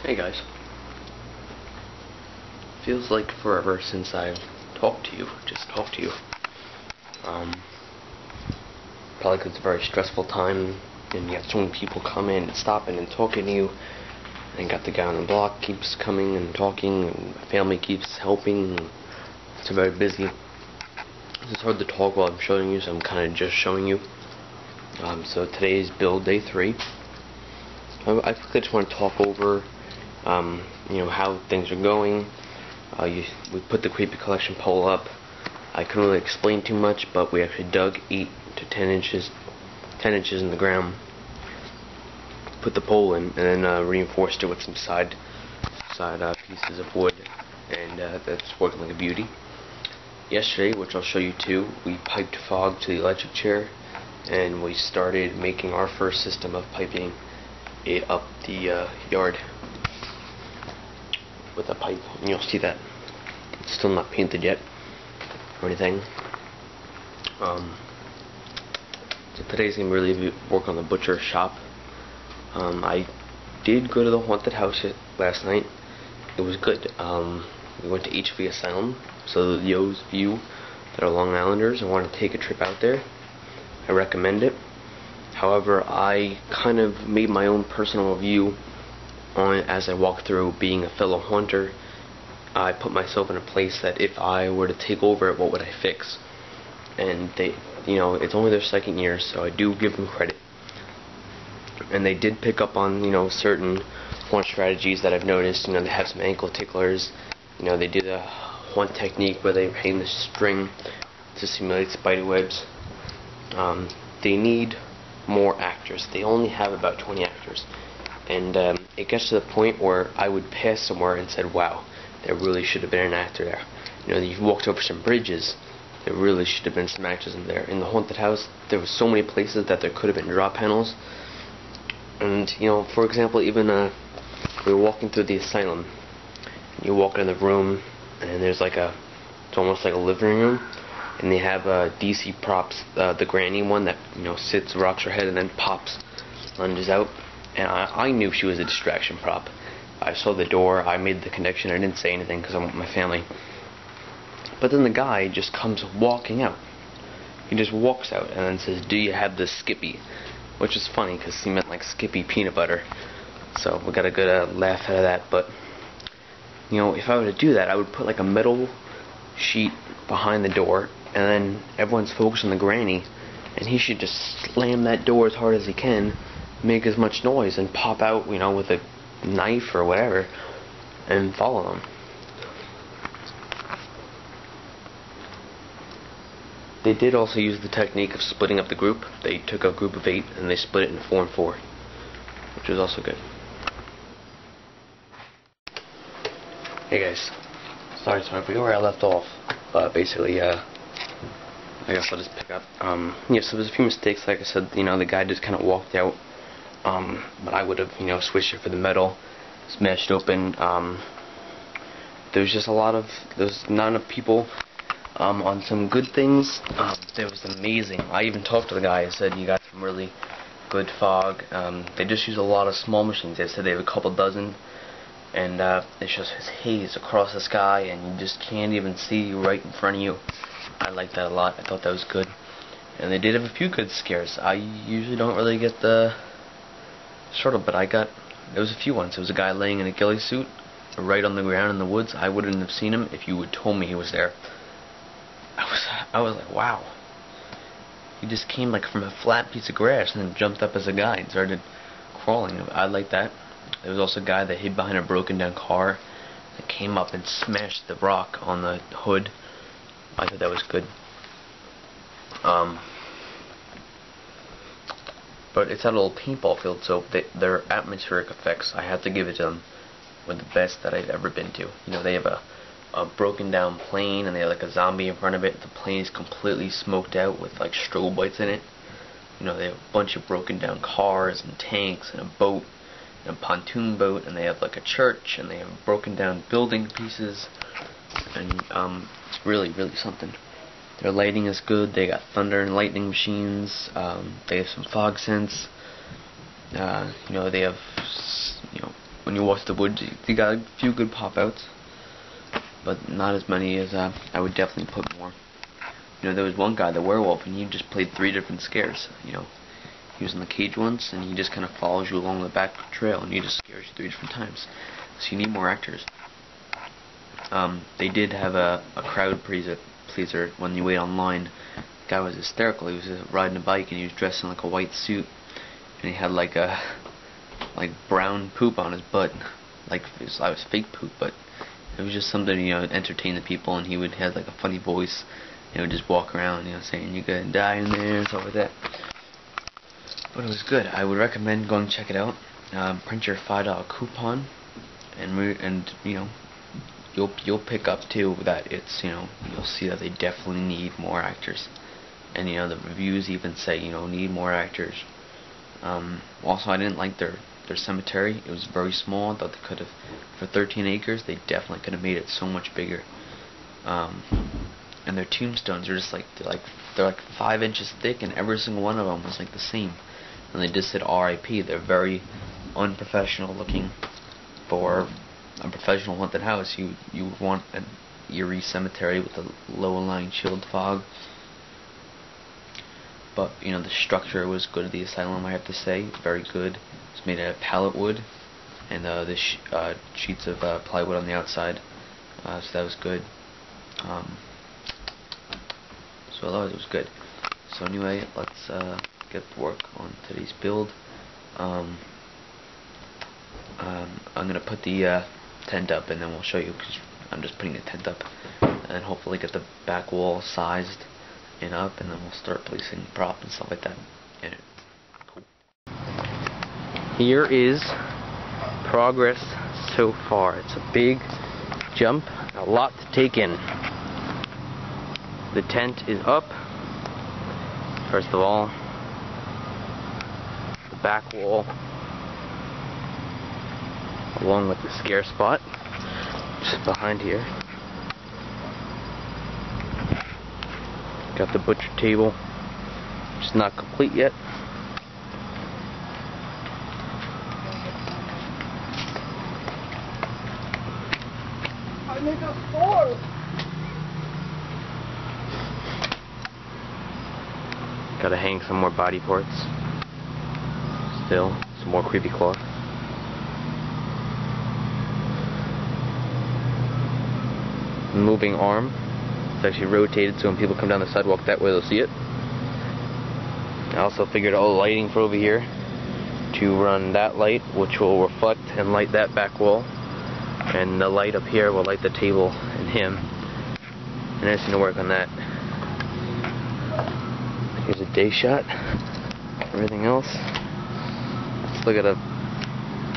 Hey guys. Feels like forever since I've talked to you, Probably because it's a very stressful time and you have so many people coming and stopping and talking to you. And got the guy on the block keeps coming and talking, and my family keeps helping. It's very busy. It's hard to talk while I'm showing you, so I'm kind of just showing you. So today is build day 3. I quickly just want to talk over how things are going. We put the creepy collection pole up. I couldn't really explain too much, but we actually dug 8 to 10 inches in the ground, put the pole in, and then reinforced it with some side pieces of wood, and that's working like a beauty. Yesterday, which I'll show you too, we piped fog to the electric chair, and we started making our first system of piping it up the yard with a pipe, and you'll see that it's still not painted yet or anything. So today's gonna really work on the butcher shop. I did go to the haunted house last night. It was good. We went to HV Asylum, so those of you that are Long Islanders and want to take a trip out there, I recommend it. However, I kind of made my own personal review on it as I walked through. Being a fellow haunter, I put myself in a place that if I were to take over it, what would I fix? And they, it's only their second year, so I do give them credit. And they did pick up on, certain haunt strategies that I've noticed. They have some ankle ticklers. They do the haunt technique where they hang the string to simulate spider webs. They need more actors. They only have about 20 actors. And it gets to the point where I would pass somewhere and said, wow, there really should have been an actor there. You've walked over some bridges. There really should have been some actors in there. In the haunted house, there were so many places that there could have been drop panels. And, for example, even we were walking through the asylum. You walk in the room, and there's it's almost like a living room. And they have DC props, the granny one that, sits, rocks her head, and then pops, lunges out. And I knew she was a distraction prop. I saw the door, I made the connection, I didn't say anything because I'm with my family. But then the guy just comes walking out. He just walks out and then says, do you have the Skippy? Which is funny because he meant like Skippy peanut butter. So we got a good laugh out of that. But, if I were to do that, I would put like a metal sheet behind the door, and then everyone's focused on the granny, and he should just slam that door as hard as he can, make as much noise, and pop out, with a knife or whatever, and follow them. They did also use the technique of splitting up the group. They took a group of 8 and they split it in 4 and 4, which was also good. Hey guys, sorry to forget where I left off, but basically, I guess I'll just pick up. So there's a few mistakes. Like I said, the guy just kind of walked out. But I would have, switched it for the metal, smashed open. There's just there's not enough people on some good things. There was amazing. I even talked to the guy. I said, you got some really good fog. They just use a lot of small machines. They said they have a couple dozen, and it's just this haze across the sky, and you just can't even see right in front of you. I liked that a lot. I thought that was good. And they did have a few good scares. I usually don't really get the but there was a few ones. There was a guy laying in a ghillie suit right on the ground in the woods. I wouldn't have seen him if you had told me he was there. I was like, wow. He just came from a flat piece of grass and then jumped up as a guy and started crawling. I like that. There was also a guy that hid behind a broken down car that came up and smashed the rock on the hood. I thought that was good. But it's at a little paintball field, so their atmospheric effects, I have to give it to them, were the best that I've ever been to. They have a broken down plane, and they have a zombie in front of it. The plane is completely smoked out with strobe lights in it. They have a bunch of broken down cars and tanks and a boat and a pontoon boat, and they have a church, and they have broken down building pieces, and it's really, really something. Their lighting is good. They got thunder and lightning machines. They have some fog sense. They have, when you watch the woods, you got a few good pop outs, but not as many as I would definitely put more. You know, there was one guy, the werewolf, and he just played 3 different scares. You know, he was in the cage once, and he just kind of follows you along the back trail, and he just scares you 3 different times. So you need more actors. They did have a crowd pleaser when you wait online. The guy was hysterical. He was riding a bike, and he was dressed in like a white suit, and he had like brown poop on his butt, like it was fake poop, but it was just something, you know, to entertain the people. And he would have like a funny voice. He would just walk around, you know, saying you're gonna die in there and stuff like that. But it was good. I would recommend going check it out. Print your $5 coupon, and you know, you'll pick up too that it's, you know, you'll see that they definitely need more actors. And you know, the reviews even say, you know, need more actors. Also, I didn't like their cemetery. It was very small. I thought they could have, for 13 acres, they definitely could have made it so much bigger. And their tombstones are just like they're like 5 inches thick, and every single one of them was like the same. And they just said R.I.P. They're very unprofessional looking. For a professional haunted house, you would want an eerie cemetery with a low-lying chilled fog. But you know, the structure was good of the asylum, I have to say, very good. It's made out of pallet wood, and the sheets of plywood on the outside. So that was good. So otherwise it was good. So anyway, let's get to work on today's build. I'm gonna put the tent up, and then we'll show you, because I'm just putting the tent up, and hopefully get the back wall sized and up, and then we'll start placing props and stuff like that in it. Cool. Here is progress so far. It's a big jump, a lot to take in. The tent is up. First of all, the back wall, along with the scare spot, just behind here. Got the butcher table, just not complete yet. I need a fork. Gotta hang some more body parts. Still, some more creepy cloth. Moving arm. It's actually rotated, so when people come down the sidewalk that way, they'll see it. I also figured all the lighting for over here to run that light, which will reflect and light that back wall, and the light up here will light the table and him. And I just need to work on that. Here's a day shot. Everything else, still gotta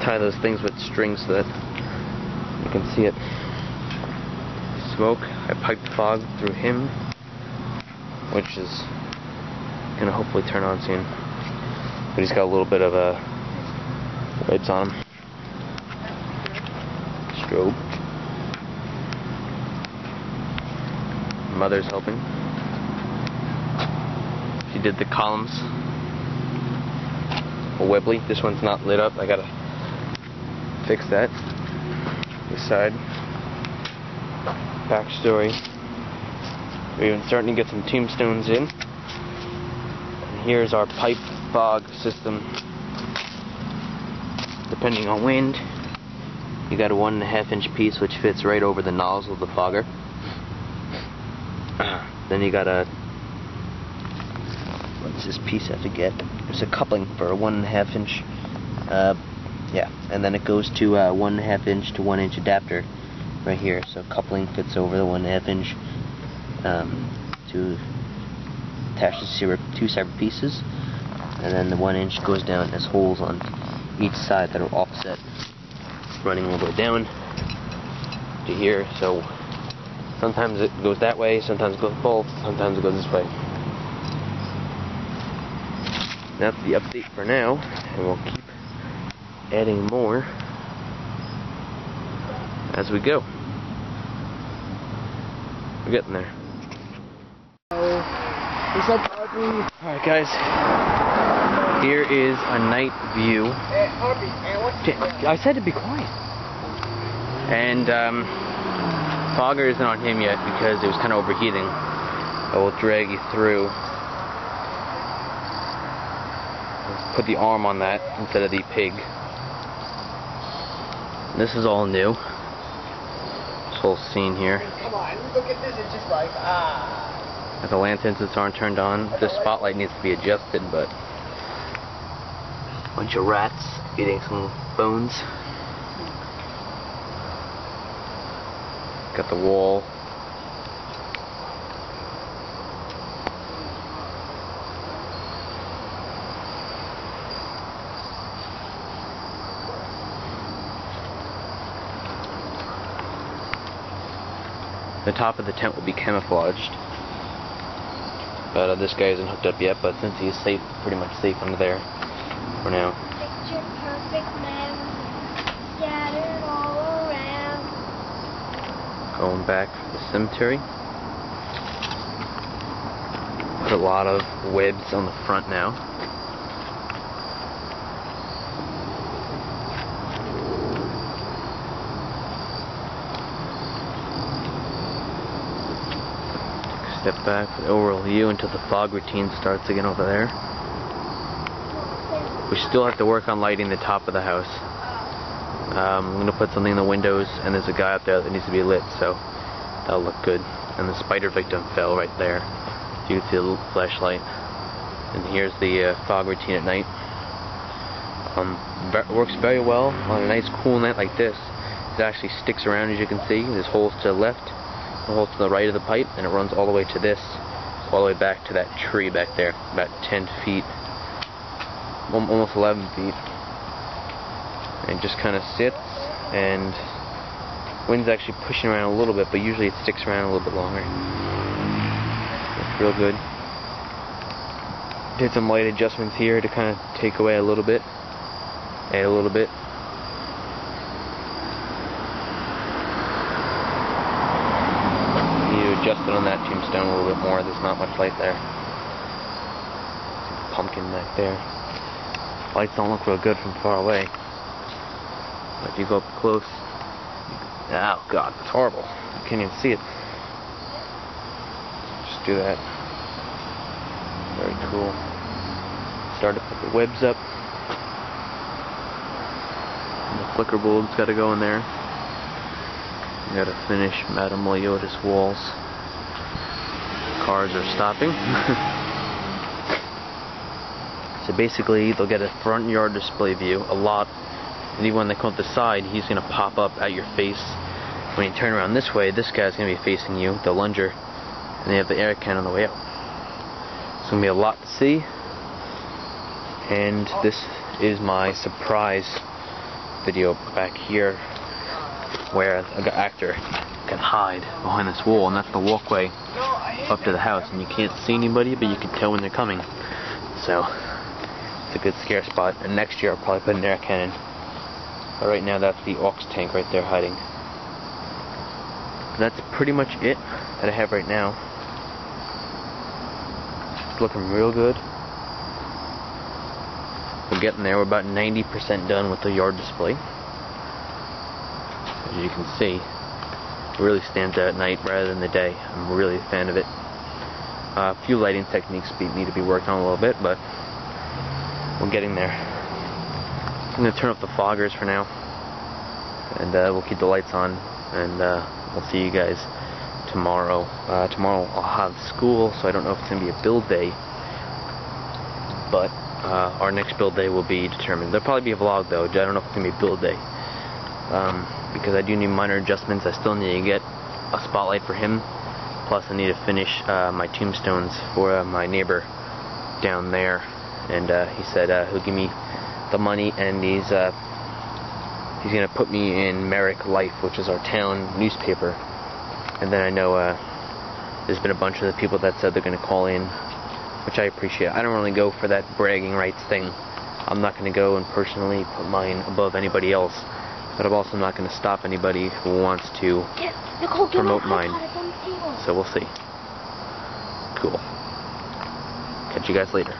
tie those things with strings so that you can see it. Smoke, I piped fog through him, which is gonna hopefully turn on soon. But he's got a little bit of lights on him. Strobe. Mother's helping. She did the columns. A Webley. This one's not lit up. I gotta fix that. This side. Backstory. We're even starting to get some tombstones in. And here's our pipe fog system. Depending on wind, you got a 1.5 inch piece which fits right over the nozzle of the fogger. Then you got a, what's this piece I forget? There's a coupling for a 1.5 inch. Yeah, and then it goes to a 1.5 inch to 1 inch adapter right here. So coupling fits over the 1.5 inch to attach the 2 separate pieces, and then the 1 inch goes down as holes on each side that are offset, running all the way down to here. So sometimes it goes that way, sometimes it goes both, sometimes it goes this way. That's the update for now, and we'll keep adding more as we go. We're getting there. What's up, Audrey? Alright guys, Here is a night view. I said to be quiet. And fogger isn't on him yet because it was kind of overheating. I will drag you through. Let's put the arm on that instead of the pig. This is all new. This whole scene here. Come on, look at this. It's just like The lanterns aren't turned on. The spotlight needs to be adjusted, but bunch of rats eating some bones. Got the wall. The top of the tent will be camouflaged. But this guy isn't hooked up yet, but since he's safe, pretty much safe under there for now. Picture perfect man, scattered all around. Going back to the cemetery. Put a lot of webs on the front now. Step back for the overall view until the fog routine starts again over there. We still have to work on lighting the top of the house. I'm going to put something in the windows, and there's a guy up there that needs to be lit, so that'll look good. And the spider victim fell right there. So you can see a little flashlight. And here's the fog routine at night. Works very well on a nice cool night like this. It actually sticks around, as you can see. There's holes to the left, holes to the right of the pipe, and it runs all the way to this, all the way back to that tree back there, about 10 feet, almost 11 feet. And just kind of sits, and wind's actually pushing around a little bit, but usually it sticks around a little bit longer. Looks real good. Did some light adjustments here to kind of take away a little bit, add a little bit. Adjust it on that tombstone a little bit more. There's not much light there. See the pumpkin back there. Lights don't look real good from far away. But if you go up close, oh god, it's horrible. You can't even see it. Just do that. Very cool. Start to put the webs up. And the flicker bulb's got to go in there. You got to finish Madame Leota's walls. Cars are stopping. So basically they'll get a front yard display view, a lot. Anyone that comes to the side, he's going to pop up at your face. When you turn around this way, this guy's going to be facing you, the lunger, and they have the air can on the way out. It's going to be a lot to see. And this is my surprise video back here, where an actor can hide behind this wall, and that's the walkway up to the house, and you can't see anybody, but you can tell when they're coming. So it's a good scare spot, and next year I'll probably put an air cannon. But right now that's the aux tank right there hiding. That's pretty much it that I have right now. It's looking real good. We're getting there. We're about 90% done with the yard display. As you can see, it really stands out at night rather than the day. I'm really a fan of it. A few lighting techniques need to be worked on a little bit, but we're getting there. I'm going to turn off the foggers for now, and we'll keep the lights on, and we'll see you guys tomorrow. Tomorrow I'll have school, so I don't know if it's going to be a build day, but our next build day will be determined. There'll probably be a vlog though. I don't know if it's going to be a build day. Because I do need minor adjustments. I still need to get a spotlight for him, plus I need to finish my tombstones for my neighbor down there, and he said he'll give me the money, and he's going to put me in Merrick Life, which is our town newspaper. And then I know there's been a bunch of the people that said they're going to call in, which I appreciate. I don't really go for that bragging rights thing. I'm not going to go and personally put mine above anybody else. But I'm also not going to stop anybody who wants to promote mine. So we'll see. Cool. Catch you guys later.